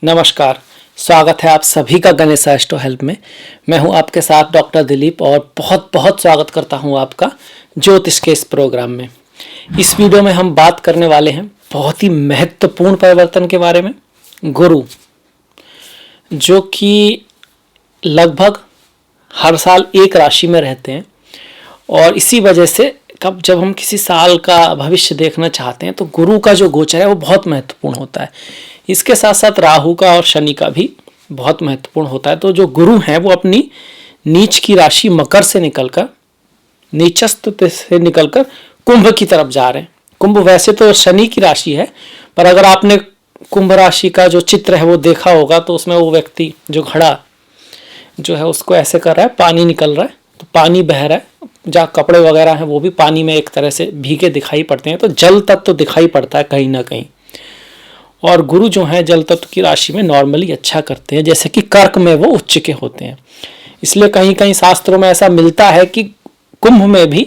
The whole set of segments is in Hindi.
नमस्कार। स्वागत है आप सभी का गणेश एस्ट्रो हेल्प में। मैं हूं आपके साथ डॉक्टर दिलीप और बहुत बहुत स्वागत करता हूं आपका ज्योतिष के इस प्रोग्राम में। इस वीडियो में हम बात करने वाले हैं बहुत ही महत्वपूर्ण परिवर्तन के बारे में। गुरु जो कि लगभग हर साल एक राशि में रहते हैं और इसी वजह से जब हम किसी साल का भविष्य देखना चाहते हैं तो गुरु का जो गोचर है वो बहुत महत्वपूर्ण होता है। इसके साथ साथ राहु का और शनि का भी बहुत महत्वपूर्ण होता है। तो जो गुरु हैं वो अपनी नीच की राशि मकर से निकलकर नीचस्थ से निकलकर कुंभ की तरफ जा रहे हैं। कुंभ वैसे तो शनि की राशि है, पर अगर आपने कुंभ राशि का जो चित्र है वो देखा होगा तो उसमें वो व्यक्ति जो घड़ा जो है उसको ऐसे कर रहा है, पानी निकल रहा है, तो पानी बह रहा है, जहाँ कपड़े वगैरह हैं वो भी पानी में एक तरह से भीगे दिखाई पड़ते हैं। तो जल तत्व तो दिखाई पड़ता है कहीं ना कहीं। और गुरु जो है जल तत्व की राशि में नॉर्मली अच्छा करते हैं, जैसे कि कर्क में वो उच्च के होते हैं। इसलिए कहीं कहीं शास्त्रों में ऐसा मिलता है कि कुंभ में भी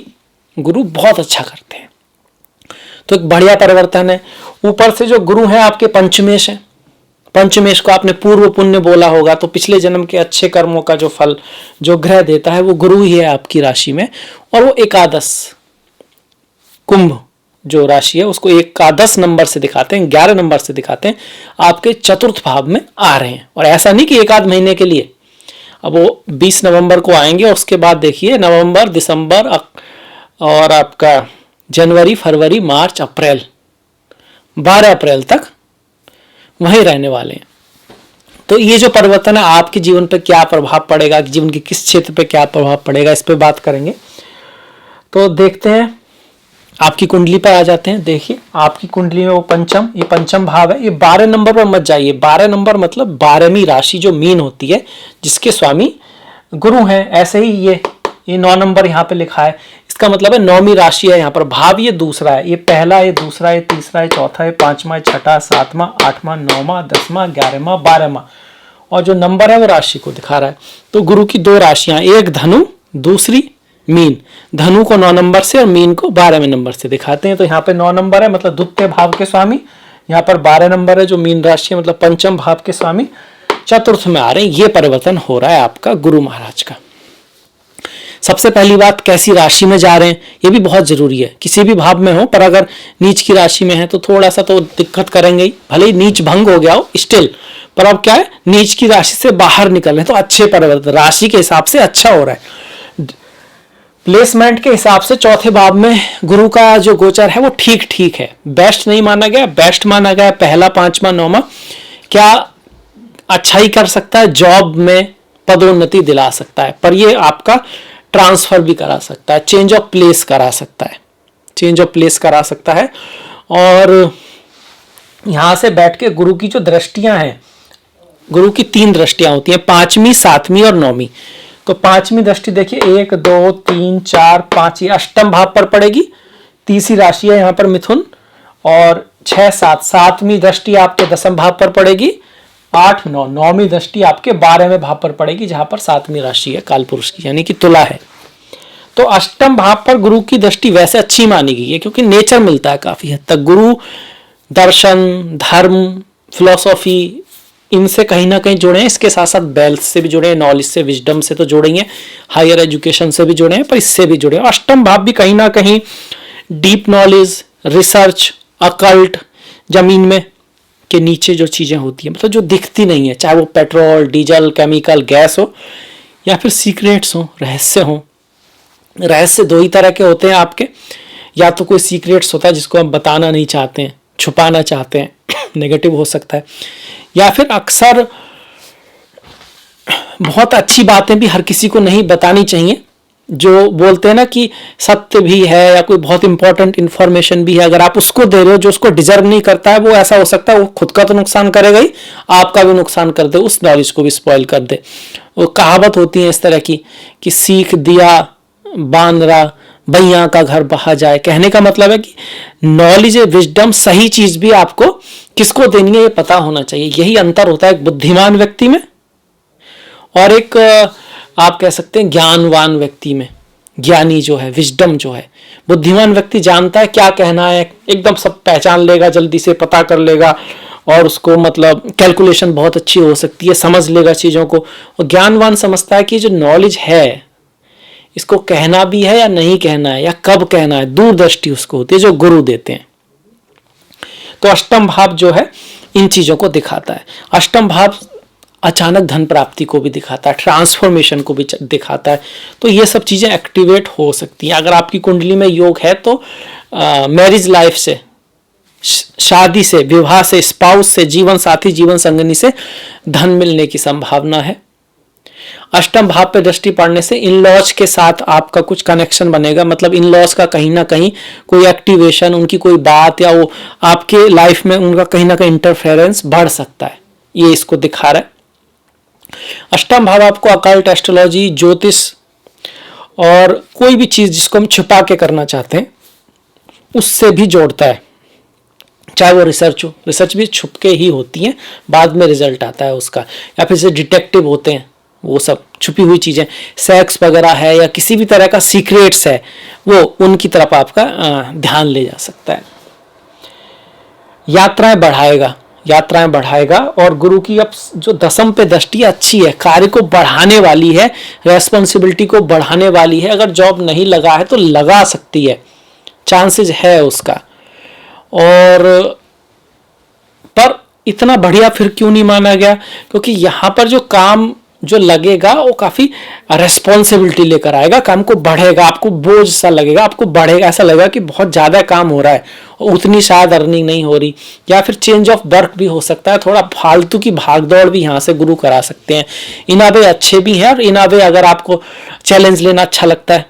गुरु बहुत अच्छा करते हैं। तो एक बढ़िया परिवर्तन है। ऊपर से जो गुरु है आपके पंचमेश है। पंचमेश को आपने पूर्व पुण्य बोला होगा, तो पिछले जन्म के अच्छे कर्मों का जो फल जो ग्रह देता है वो गुरु ही है आपकी राशि में। और वो एकादश कुंभ जो राशि है उसको एकादश नंबर से दिखाते हैं, 11 नंबर से दिखाते हैं, आपके चतुर्थ भाव में आ रहे हैं। और ऐसा नहीं कि एक आध महीने के लिए, अब वो 20 नवंबर को आएंगे और उसके बाद देखिए नवंबर, दिसंबर और आपका जनवरी, फरवरी, मार्च, अप्रैल, 12 अप्रैल तक वहीं रहने वाले हैं। तो ये जो परिवर्तन है आपके जीवन पर क्या प्रभाव पड़ेगा, जीवन के किस क्षेत्र पर क्या प्रभाव पड़ेगा, इस पर बात करेंगे। तो देखते हैं, आपकी कुंडली पर आ जाते हैं। देखिए आपकी कुंडली में वो पंचम, ये पंचम भाव है। ये 12 नंबर पर मत जाइए। 12 नंबर मतलब 12वीं राशि जो मीन होती है, जिसके स्वामी गुरु हैं। ऐसे ही ये 9 नंबर यहाँ पे लिखा है, इसका मतलब है 9वीं राशि है। यहाँ पर भाव ये दूसरा है, ये पहला, ये दूसरा, ये तीसरा, ये चौथा, ये पांचवा, ये छठा, सातवां, आठवां, 9वां, 10वां, 11वां, 12वां, और जो नंबर है वो राशि को दिखा रहा है। तो गुरु की 2 राशियां, एक धनु, दूसरी मीन। धनु को 9 नंबर से और मीन को 12वें नंबर से दिखाते हैं। तो यहाँ पे 9 नंबर है मतलब द्वितीय भाव के स्वामी, यहाँ पर 12 नंबर है जो मीन राशि है मतलब पंचम भाव के स्वामी चतुर्थ में आ रहे हैं। ये परिवर्तन हो रहा है आपका गुरु महाराज का। सबसे पहली बात, कैसी राशि में जा रहे हैं ये भी बहुत जरूरी है। किसी भी भाव में हो, पर अगर नीच की राशि में है तो थोड़ा सा तो दिक्कत करेंगे ही, भले ही नीच भंग हो गया हो स्टिल, पर अब क्या है, नीच की राशि से बाहर निकल रहे हैं तो अच्छे परिवर्तन, राशि के हिसाब से अच्छा हो रहा है। प्लेसमेंट के हिसाब से चौथे भाव में गुरु का जो गोचर है वो ठीक ठीक है, बेस्ट नहीं माना गया, बेस्ट माना गया। पहला, पांचवा, 9वां क्या अच्छा ही कर सकता है, जॉब में पदोन्नति दिला सकता है, पर ये आपका ट्रांसफर भी करा सकता है, चेंज ऑफ प्लेस करा सकता है, चेंज ऑफ प्लेस करा सकता है। और यहां से बैठ के गुरु की जो दृष्टियां हैं, गुरु की 3 दृष्टियां होती हैं, 5वीं, 7वीं और 9वीं। तो 5वीं दृष्टि देखिए 1, 2, 3, 4, 5 ये अष्टम भाव पर पड़ेगी। तीसरी राशि है यहाँ पर मिथुन। और 6, 7, 7वीं दृष्टि आपके दसम भाव पर पड़ेगी। 8, 9, 9वीं दृष्टि आपके 12वें भाव पर पड़ेगी, जहां पर 7वीं राशि है कालपुरुष की, यानी कि तुला है। तो अष्टम भाव पर गुरु की दृष्टि वैसे अच्छी मानी गई है, क्योंकि नेचर मिलता है काफी हद तक। गुरु दर्शन, धर्म, फिलोसॉफी, इनसे कहीं ना कहीं जुड़े हैं। इसके साथ साथ वेल्थ से भी जुड़े हैं, नॉलेज से, विजडम से तो जुड़े हैं, हायर एजुकेशन से भी जुड़े हैं, पर इससे भी जुड़े हैं। अष्टम भाव भी कहीं ना कहीं डीप नॉलेज, रिसर्च, अकल्ट, जमीन में के नीचे जो चीजें होती हैं, मतलब जो दिखती नहीं है, चाहे वो पेट्रोल, डीजल, केमिकल, गैस हो या फिर सीक्रेट्स हो, रहस्य हो। रहस्य 2 ही तरह के होते हैं आपके, या तो कोई सीक्रेट्स होता है जिसको हम बताना नहीं चाहते हैं, छुपाना चाहते हैं, नेगेटिव हो सकता है, या फिर अक्सर बहुत अच्छी बातें भी हर किसी को नहीं बतानी चाहिए। जो बोलते हैं ना कि सत्य भी है या कोई बहुत इंपॉर्टेंट इंफॉर्मेशन भी है, अगर आप उसको दे रहे हो जो उसको डिजर्व नहीं करता है, वो ऐसा हो सकता है वो खुद का तो नुकसान करेगा ही, आपका भी नुकसान कर दे, उस नॉलेज को भी स्पॉइल कर दे। वो कहावत होती है इस तरह की कि सीख दिया बांद्रा भैया का घर बहा जाए। कहने का मतलब है कि नॉलेज, विजडम, सही चीज भी आपको किसको देनी है ये पता होना चाहिए। यही अंतर होता है एक बुद्धिमान व्यक्ति में और एक आप कह सकते हैं ज्ञानवान व्यक्ति में। ज्ञानी जो है, विजडम जो है, बुद्धिमान व्यक्ति जानता है क्या कहना है, एकदम सब पहचान लेगा, जल्दी से पता कर लेगा और उसको मतलब कैलकुलेशन बहुत अच्छी हो सकती है, समझ लेगा चीज़ों को। और ज्ञानवान समझता है कि जो नॉलेज है इसको कहना भी है या नहीं कहना है या कब कहना है, दूरदृष्टि उसको होती है जो गुरु देते हैं। तो अष्टम भाव जो है इन चीज़ों को दिखाता है। अष्टम भाव अचानक धन प्राप्ति को भी दिखाता है, ट्रांसफॉर्मेशन को भी दिखाता है। तो ये सब चीज़ें एक्टिवेट हो सकती हैं। अगर आपकी कुंडली में योग है तो मैरिज लाइफ से, शादी से, विवाह से, स्पाउस से, जीवन साथी, जीवन संगनी से धन मिलने की संभावना है। अष्टम भाव पे दृष्टि पड़ने से इन लॉज के साथ आपका कुछ कनेक्शन बनेगा, मतलब इन लॉज का कहीं ना कहीं कोई एक्टिवेशन, उनकी कोई बात या वो आपके लाइफ में उनका कहीं ना कहीं इंटरफेरेंस बढ़ सकता है, ये इसको दिखा रहा है। अष्टम भाव आपको अकल्ट, एस्ट्रोलॉजी, ज्योतिष और कोई भी चीज जिसको हम छुपा के करना चाहते हैं उससे भी जोड़ता है। चाहे वो रिसर्च हो, रिसर्च भी छुप के ही होती है, बाद में रिजल्ट आता है उसका। या फिर जैसे डिटेक्टिव होते हैं, वो सब छुपी हुई चीजें, सेक्स वगैरह है या किसी भी तरह का सीक्रेट्स है, वो उनकी तरफ आपका ध्यान ले जा सकता है। यात्राएं बढ़ाएगा, यात्राएं बढ़ाएगा। और गुरु की अब जो दसम पे दृष्टि अच्छी है, कार्य को बढ़ाने वाली है, रेस्पॉन्सिबिलिटी को बढ़ाने वाली है। अगर जॉब नहीं लगा है तो लगा सकती है, चांसेस है उसका। और पर इतना बढ़िया फिर क्यों नहीं माना गया, क्योंकि यहां पर जो काम जो लगेगा वो काफी रेस्पॉन्सिबिलिटी लेकर आएगा, काम को बढ़ेगा, आपको बोझ सा लगेगा, आपको बढ़ेगा, ऐसा लगेगा कि बहुत ज्यादा काम हो रहा है और उतनी शायद अर्निंग नहीं हो रही। या फिर चेंज ऑफ वर्क भी हो सकता है, थोड़ा फालतू की भागदौड़ भी यहाँ से गुरु करा सकते हैं। इनावे अच्छे भी हैं और इनावे अगर आपको चैलेंज लेना अच्छा लगता है,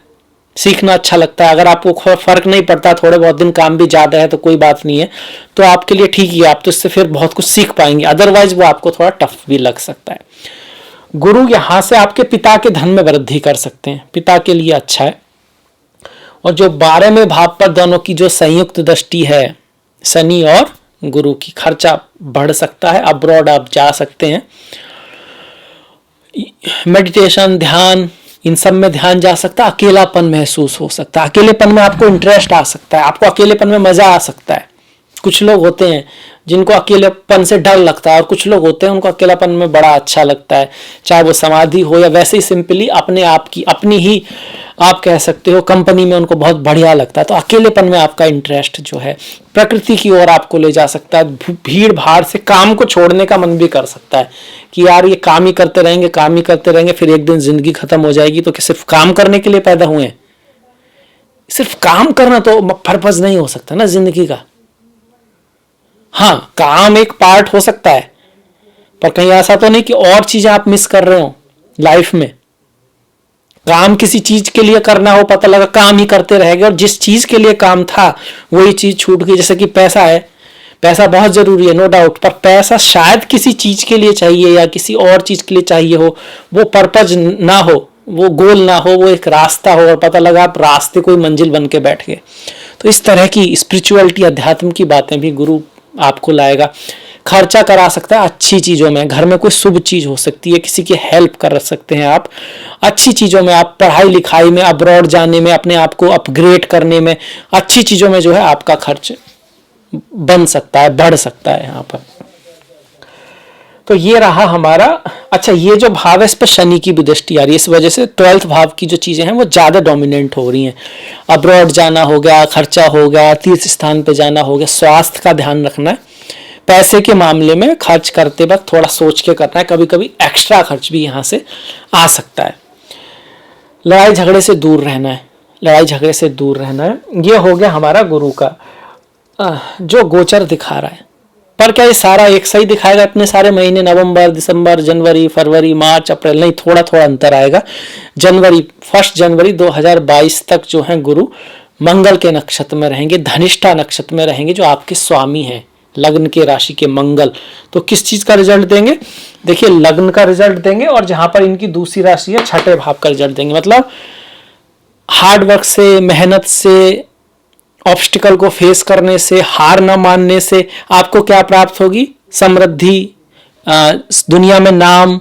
सीखना अच्छा लगता है, अगर आपको फर्क नहीं पड़ता, थोड़े बहुत दिन काम भी ज्यादा है तो कोई बात नहीं है, तो आपके लिए ठीक ही है, आप तो इससे फिर बहुत कुछ सीख पाएंगे। अदरवाइज वो आपको थोड़ा टफ भी लग सकता है। गुरु यहां से आपके पिता के धन में वृद्धि कर सकते हैं, पिता के लिए अच्छा है। और जो 12वें भाव पर दोनों की जो संयुक्त दृष्टि है, शनि और गुरु की, खर्चा बढ़ सकता है, अब्रॉड आप जा सकते हैं। मेडिटेशन, ध्यान, इन सब में ध्यान जा सकता है। अकेलापन महसूस हो सकता है, अकेलेपन में आपको इंटरेस्ट आ सकता है, आपको अकेलेपन में मजा आ सकता है। कुछ लोग होते हैं जिनको अकेलेपन से डर लगता है और कुछ लोग होते हैं उनको अकेलापन में बड़ा अच्छा लगता है, चाहे वो समाधि हो या वैसे ही सिंपली अपने आप की, अपनी ही आप कह सकते हो कंपनी में उनको बहुत बढ़िया लगता है। तो अकेलेपन में आपका इंटरेस्ट जो है प्रकृति की ओर आपको ले जा सकता है। भीड़ भाड़ से काम को छोड़ने का मन भी कर सकता है कि यार ये काम ही करते रहेंगे, काम ही करते रहेंगे, फिर एक दिन जिंदगी खत्म हो जाएगी। तो सिर्फ काम करने के लिए पैदा हुए हैं? सिर्फ काम करना तो पर्पज नहीं हो सकता ना जिंदगी का। हाँ, काम एक पार्ट हो सकता है, पर कहीं ऐसा तो नहीं कि और चीजें आप मिस कर रहे हो लाइफ में। काम किसी चीज के लिए करना हो, पता लगा काम ही करते रह गए और जिस चीज के लिए काम था वही चीज छूट गई। जैसे कि पैसा है, पैसा बहुत जरूरी है नो डाउट, पर पैसा शायद किसी चीज के लिए चाहिए या किसी और चीज के लिए चाहिए हो, वो पर्पज ना हो, वो गोल ना हो, वो एक रास्ता हो और पता लगा आप रास्ते कोई मंजिल बन के बैठ गए। तो इस तरह की स्पिरिचुअलिटी, अध्यात्म की बातें भी गुरु आपको लाएगा। खर्चा करा सकता है अच्छी चीजों में, घर में कोई शुभ चीज हो सकती है, किसी की हेल्प कर सकते हैं आप अच्छी चीजों में, आप पढ़ाई लिखाई में, अब्रॉड जाने में, अपने आप को अपग्रेड करने में, अच्छी चीजों में जो है आपका खर्च बन सकता है, बढ़ सकता है यहाँ पर। तो ये रहा हमारा। अच्छा, ये जो भाव है इस पर शनि की भी दृष्टि आ रही है, इस वजह से 12th भाव की जो चीजें हैं वो ज्यादा डोमिनेंट हो रही हैं। अब्रॉड जाना हो गया, खर्चा हो गया, तीर्थ स्थान पे जाना हो गया, स्वास्थ्य का ध्यान रखना है। पैसे के मामले में खर्च करते वक्त थोड़ा सोच के करना है, कभी कभी एक्स्ट्रा खर्च भी यहाँ से आ सकता है। लड़ाई झगड़े से दूर रहना है, लड़ाई झगड़े से दूर रहना है। ये हो गया हमारा गुरु का जो गोचर दिखा रहा है। पर क्या ये सारा एक सही दिखाएगा इतने सारे महीने, नवंबर, दिसंबर, जनवरी, फरवरी, मार्च, अप्रैल? नहीं, थोड़ा थोड़ा अंतर आएगा। जनवरी 1 जनवरी 2022 तक जो है गुरु मंगल के नक्षत्र में रहेंगे, धनिष्ठा नक्षत्र में रहेंगे, जो आपके स्वामी हैं, लग्न के राशि के मंगल। तो किस चीज का रिजल्ट देंगे? देखिए, लग्न का रिजल्ट देंगे और जहां पर इनकी दूसरी राशि है छठे भाव का रिजल्ट देंगे। मतलब हार्ड वर्क से, मेहनत से, ऑब्स्टिकल को फेस करने से, हार न मानने से आपको क्या प्राप्त होगी? समृद्धि, दुनिया में नाम,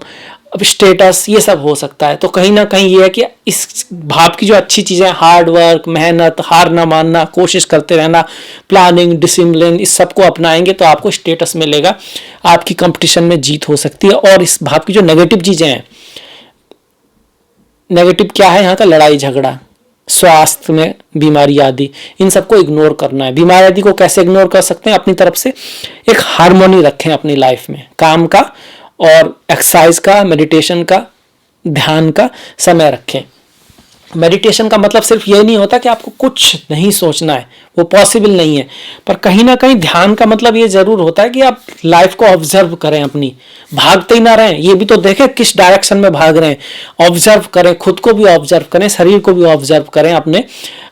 अब स्टेटस, ये सब हो सकता है। तो कहीं ना कहीं ये है कि इस भाव की जो अच्छी चीज़ें, हार्ड वर्क, मेहनत, हार ना मानना, कोशिश करते रहना, प्लानिंग, डिसिप्लिन, इस सब को अपनाएंगे तो आपको स्टेटस मिलेगा, आपकी कंपटीशन में जीत हो सकती है। और इस भाव की जो नेगेटिव चीज़ें हैं, नेगेटिव क्या है यहाँ का, लड़ाई झगड़ा, स्वास्थ्य में बीमारी आदि, इन सबको इग्नोर करना है। बीमारी आदि को कैसे इग्नोर कर सकते हैं, अपनी तरफ से एक हार्मोनी रखें अपनी लाइफ में, काम का और एक्सरसाइज का, मेडिटेशन का, ध्यान का समय रखें। मेडिटेशन का मतलब सिर्फ ये नहीं होता कि आपको कुछ नहीं सोचना है, वो पॉसिबल नहीं है, पर कहीं ना कहीं ध्यान का मतलब ये जरूर होता है कि आप लाइफ को ऑब्जर्व करें, अपनी भागते ही ना रहें, ये भी तो देखें किस डायरेक्शन में भाग रहे हैं, ऑब्जर्व करें, खुद को भी ऑब्जर्व करें, शरीर को भी ऑब्जर्व करें अपने।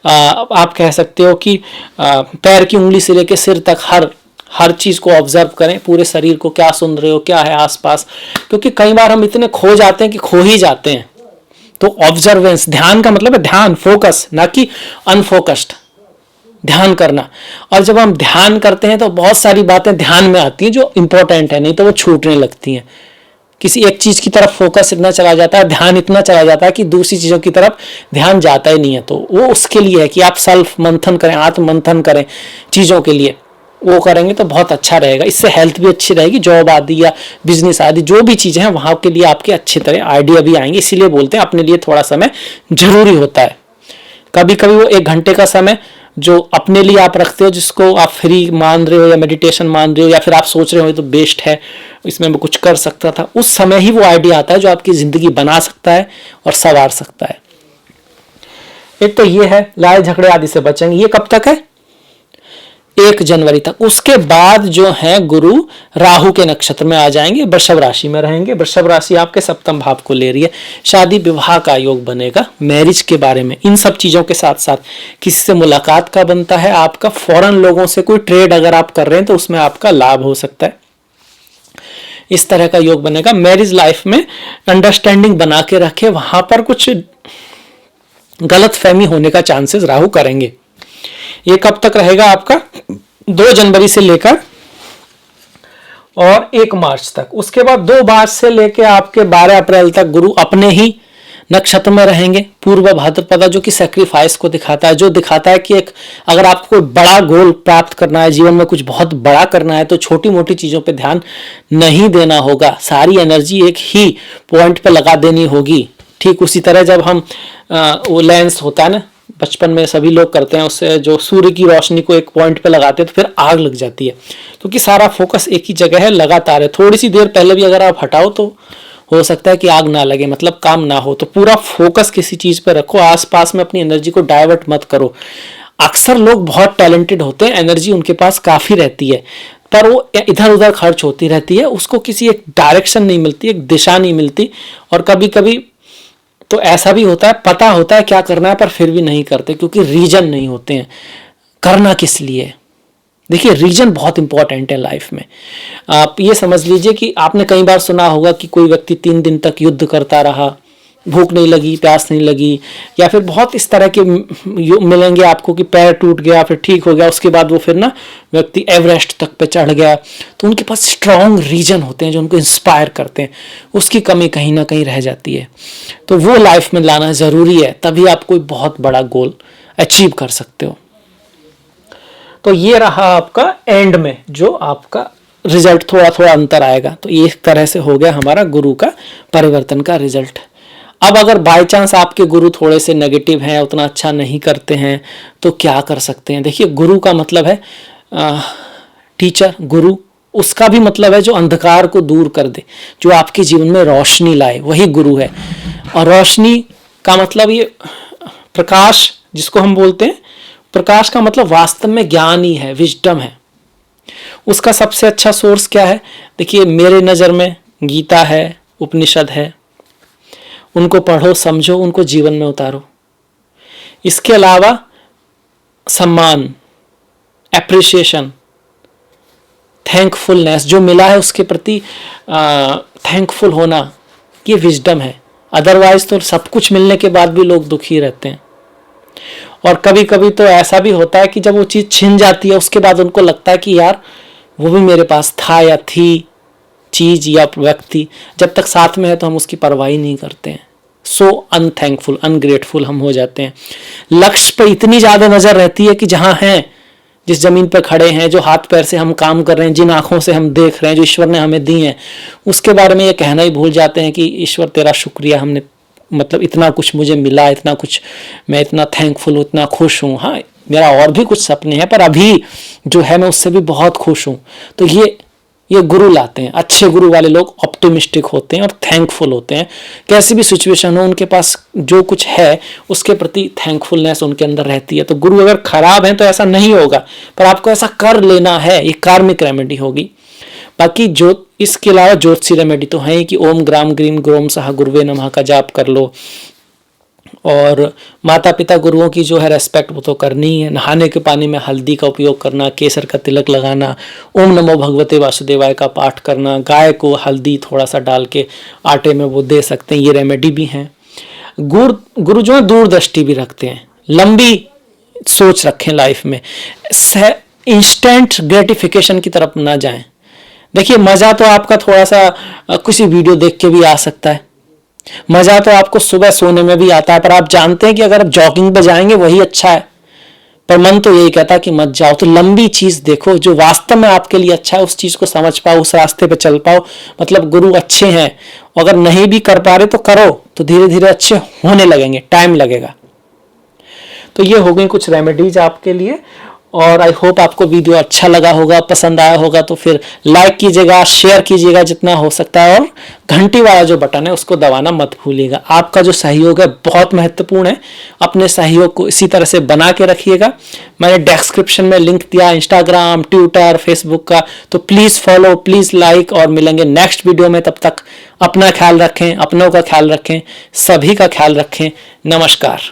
आप कह सकते हो कि पैर की उंगली से लेकर सिर तक हर चीज को ऑब्जर्व करें, पूरे शरीर को, क्या सुन रहे हो, क्या है आसपास, क्योंकि कई बार हम इतने खो जाते हैं कि खो ही जाते हैं। तो ऑब्जर्वेंस, ध्यान का मतलब है ध्यान, फोकस, ना कि अनफोकस्ड, ध्यान करना। और जब हम ध्यान करते हैं तो बहुत सारी बातें ध्यान में आती हैं जो इंपॉर्टेंट है, नहीं तो वो छूटने लगती हैं। किसी एक चीज की तरफ फोकस इतना चला जाता है, ध्यान इतना चला जाता है कि दूसरी चीजों की तरफ ध्यान जाता ही नहीं है। तो वो उसके लिए है कि आप सेल्फ मंथन करें, आत्म मंथन करें चीजों के लिए, वो करेंगे तो बहुत अच्छा रहेगा। इससे हेल्थ भी अच्छी रहेगी, जॉब आदि या बिजनेस आदि जो भी चीजें हैं वहां के लिए आपके अच्छी तरह आइडिया भी आएंगे। इसीलिए बोलते हैं अपने लिए थोड़ा समय जरूरी होता है। कभी कभी वो 1 घंटे का समय जो अपने लिए आप रखते हो, जिसको आप फ्री मान रहे हो या मेडिटेशन मान रहे हो, या फिर आप सोच रहे हो तो बेस्ट है, इसमें मैं कुछ कर सकता था, उस समय ही वो आइडिया आता है जो आपकी जिंदगी बना सकता है और संवार सकता है। एक तो ये है, लड़ाई झगड़े आदि से बचेंगे। ये कब तक है, 1 जनवरी तक। उसके बाद जो है गुरु राहु के नक्षत्र में आ जाएंगे, वृषभ राशि में रहेंगे। वृषभ राशि आपके 7वें भाव को ले रही है, शादी विवाह का योग बनेगा, मैरिज के बारे में, इन सब चीजों के साथ साथ किसी से मुलाकात का बनता है आपका, फॉरेन लोगों से कोई ट्रेड अगर आप कर रहे हैं तो उसमें आपका लाभ हो सकता है, इस तरह का योग बनेगा। मैरिज लाइफ में अंडरस्टैंडिंग बना के रखे, वहां पर कुछ गलत फहमी होने का चांसेस राहु करेंगे। ये कब तक रहेगा आपका, 2 जनवरी से लेकर और 1 मार्च तक। उसके बाद 2 मार्च से लेकर आपके 12 अप्रैल तक गुरु अपने ही नक्षत्र में रहेंगे, पूर्व भाद्रपदा, जो कि सेक्रीफाइस को दिखाता है, जो दिखाता है कि एक अगर आपको कोई बड़ा गोल प्राप्त करना है, जीवन में कुछ बहुत बड़ा करना है, तो छोटी मोटी चीजों पे ध्यान नहीं देना होगा, सारी एनर्जी एक ही पॉइंट पे लगा देनी होगी। ठीक उसी तरह जब हम वो लेंस होता है ना, बचपन में सभी लोग करते हैं, उससे जो सूर्य की रोशनी को एक पॉइंट पे लगाते हैं तो फिर आग लग जाती है, क्योंकि सारा फोकस एक ही जगह है, लगातार है। थोड़ी सी देर पहले भी अगर आप हटाओ तो हो सकता है कि आग ना लगे, मतलब काम ना हो। तो पूरा फोकस किसी चीज पे रखो, आसपास में अपनी एनर्जी को डाइवर्ट मत करो। अक्सर लोग बहुत टैलेंटेड होते हैं, एनर्जी उनके पास काफी रहती है, पर वो इधर उधर खर्च होती रहती है, उसको किसी एक डायरेक्शन नहीं मिलती, एक दिशा नहीं मिलती। और कभी कभी तो ऐसा भी होता है, पता होता है क्या करना है पर फिर भी नहीं करते, क्योंकि रीजन नहीं होते हैं करना किस लिए। देखिए, रीजन बहुत इंपॉर्टेंट है लाइफ में। आप ये समझ लीजिए कि आपने कई बार सुना होगा कि कोई व्यक्ति 3 दिन तक युद्ध करता रहा, भूख नहीं लगी, प्यास नहीं लगी, या फिर बहुत इस तरह के मिलेंगे आपको कि पैर टूट गया फिर ठीक हो गया, उसके बाद वो फिर ना व्यक्ति एवरेस्ट तक पे चढ़ गया। तो उनके पास स्ट्रॉन्ग रीजन होते हैं जो उनको इंस्पायर करते हैं, उसकी कमी कहीं ना कहीं रह जाती है। तो वो लाइफ में लाना ज़रूरी है, तभी आप कोई बहुत बड़ा गोल अचीव कर सकते हो। तो ये रहा आपका एंड में जो आपका रिजल्ट, थोड़ा थोड़ा अंतर आएगा। तो ये एक तरह से हो गया हमारा गुरु का परिवर्तन का रिजल्ट। अब अगर बाय चांस आपके गुरु थोड़े से नेगेटिव हैं, उतना अच्छा नहीं करते हैं, तो क्या कर सकते हैं। देखिए, गुरु का मतलब है टीचर, गुरु उसका भी मतलब है जो अंधकार को दूर कर दे, जो आपके जीवन में रोशनी लाए, वही गुरु है। और रोशनी का मतलब ये प्रकाश जिसको हम बोलते हैं, प्रकाश का मतलब वास्तव में ज्ञान ही है, विजडम है। उसका सबसे अच्छा सोर्स क्या है, देखिए मेरे नज़र में गीता है, उपनिषद है, उनको पढ़ो, समझो, उनको जीवन में उतारो। इसके अलावा सम्मान, एप्रिसिएशन, थैंकफुलनेस, जो मिला है उसके प्रति थैंकफुल होना, ये विजडम है। अदरवाइज तो सब कुछ मिलने के बाद भी लोग दुखी रहते हैं। और कभी कभी तो ऐसा भी होता है कि जब वो चीज़ छिन जाती है उसके बाद उनको लगता है कि यार वो भी मेरे पास था या थी, चीज़ या व्यक्ति जब तक साथ में है तो हम उसकी परवाह नहीं करते हैं। सो अनथैंकफुल, अनग्रेटफुल हम हो जाते हैं। लक्ष्य पर इतनी ज़्यादा नज़र रहती है कि जहाँ हैं, जिस ज़मीन पर खड़े हैं, जो हाथ पैर से हम काम कर रहे हैं, जिन आँखों से हम देख रहे हैं, जो ईश्वर ने हमें दी हैं, उसके बारे में ये कहना ही भूल जाते हैं कि ईश्वर तेरा शुक्रिया, हमने मतलब इतना कुछ मुझे मिला, इतना कुछ, मैं इतना थैंकफुल हूँ, इतना खुश हूँ। हाँ, मेरा और भी कुछ सपने हैं पर अभी जो है मैं उससे भी बहुत खुश हूँ। तो ये गुरु लाते हैं। अच्छे गुरु वाले लोग ऑप्टिमिस्टिक होते हैं और थैंकफुल होते हैं। कैसी भी सिचुएशन हो, उनके पास जो कुछ है उसके प्रति थैंकफुलनेस उनके अंदर रहती है। तो गुरु अगर खराब है तो ऐसा नहीं होगा, पर आपको ऐसा कर लेना है। ये कार्मिक रेमेडी होगी। बाकी जो इसके अलावा ज्योतिषी रेमेडी तो है कि ओम ग्राम ग्रीम ग्रोम सह गुरुवे नमः का जाप कर लो, और माता पिता गुरुओं की जो है रेस्पेक्ट वो तो करनी ही है। नहाने के पानी में हल्दी का उपयोग करना, केसर का तिलक लगाना, ओम नमो भगवते वासुदेवाय का पाठ करना, गाय को हल्दी थोड़ा सा डाल के आटे में वो दे सकते हैं, ये रेमेडी भी हैं। गुरु जो है दूरदृष्टि भी रखते हैं, लंबी सोच रखें लाइफ में, इंस्टेंट ग्रेटिफिकेशन की तरफ ना जाएं। देखिए, मज़ा तो आपका थोड़ा सा किसी वीडियो देख के भी आ सकता है, मज़ा तो आपको सुबह सोने में भी आता है, पर आप जानते हैं कि अगर आप जॉगिंग पे जाएंगे वही अच्छा है, पर मन तो यही कहता है कि मत जाओ। तो लंबी चीज़ देखो, जो वास्तव में आपके लिए अच्छा है उस चीज़ को समझ पाओ, उस रास्ते पे चल पाओ। मतलब गुरु अच्छे हैं, अगर नहीं भी कर पा रहे तो करो, तो धीरे धीरे अच्छे होने लगेंगे, टाइम लगेगा। तो ये हो गई कुछ रेमेडीज आपके लिए, और आई होप आपको वीडियो अच्छा लगा होगा, पसंद आया होगा। तो फिर लाइक कीजिएगा, शेयर कीजिएगा जितना हो सकता है, और घंटी वाला जो बटन है उसको दबाना मत भूलिएगा। आपका जो सहयोग है बहुत महत्वपूर्ण है, अपने सहयोग को इसी तरह से बना के रखिएगा। मैंने डिस्क्रिप्शन में लिंक दिया इंस्टाग्राम, ट्विटर, फेसबुक का, तो प्लीज़ फॉलो, प्लीज़ लाइक, और मिलेंगे नेक्स्ट वीडियो में। तब तक अपना ख्याल रखें, अपनों का ख्याल रखें, सभी का ख्याल रखें। नमस्कार।